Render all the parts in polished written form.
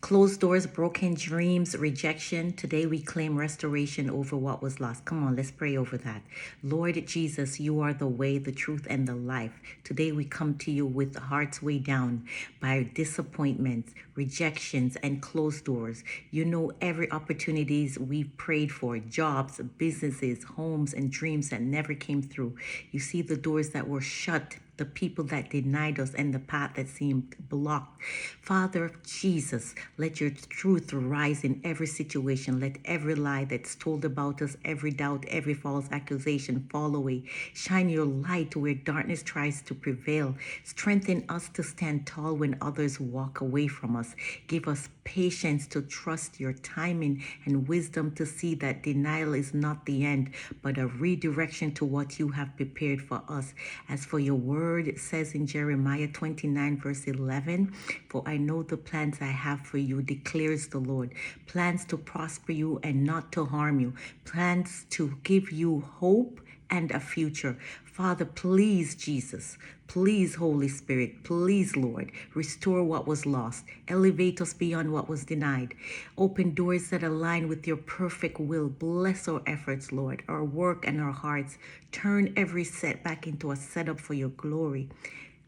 Closed doors, broken dreams, rejection. Today we claim restoration over what was lost. Come on, let's pray over that. Lord Jesus, you are the way, the truth, and the life. Today we come to you with hearts weighed down by disappointments, rejections, and closed doors. You know every opportunities we've prayed for, jobs, businesses, homes, and dreams that never came through. You see the doors that were shut, the people that denied us, and the path that seemed blocked. Father Jesus, let your truth rise in every situation. Let every lie that's told about us, every doubt, every false accusation fall away. Shine your light where darkness tries to prevail. Strengthen us to stand tall when others walk away from us. Give us patience to trust your timing and wisdom to see that denial is not the end, but a redirection to what you have prepared for us. As for your word, it says in Jeremiah 29 verse 11, for I know the plans I have for you, declares the Lord. Plans to prosper you and not to harm you. Plans to give you hope and a future. Father, please, Jesus, please, Holy Spirit, please, Lord, restore what was lost. Elevate us beyond what was denied. Open doors that align with your perfect will. Bless our efforts, Lord, our work and our hearts. Turn every setback into a setup for your glory.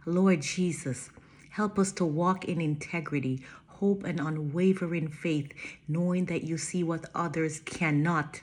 Lord Jesus, help us to walk in integrity, hope, and unwavering faith, knowing that you see what others cannot.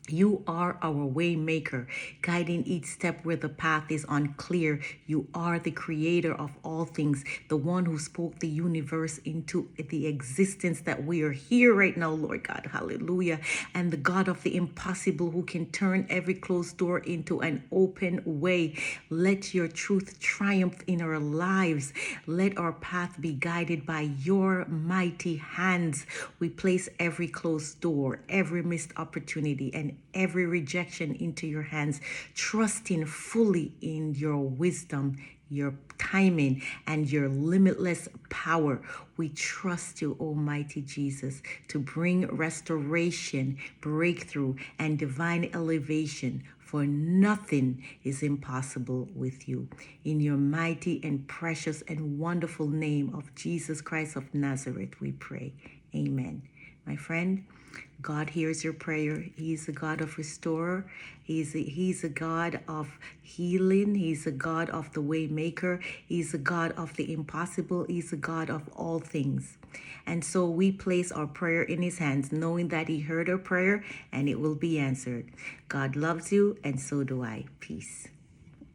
You are our Waymaker, guiding each step where the path is unclear. You are the creator of all things, the one who spoke the universe into the existence that we are here right now, Lord God. Hallelujah. And the God of the impossible, who can turn every closed door into an open way. Let your truth triumph in our lives. Let our path be guided by your mighty hands. We place every closed door, every missed opportunity, and every rejection into your hands, trusting fully in your wisdom, your timing, and your limitless power. We trust you, Almighty Jesus, to bring restoration, breakthrough, and divine elevation, for nothing is impossible with you. In your mighty and precious and wonderful name of Jesus Christ of Nazareth, we pray. Amen. My friend, God hears your prayer. He's a God of restorer. He's a God of healing. He's a God of the way maker. He's a God of the impossible. He's a God of all things. And so we place our prayer in his hands, knowing that he heard our prayer and it will be answered. God loves you, and so do I. Peace.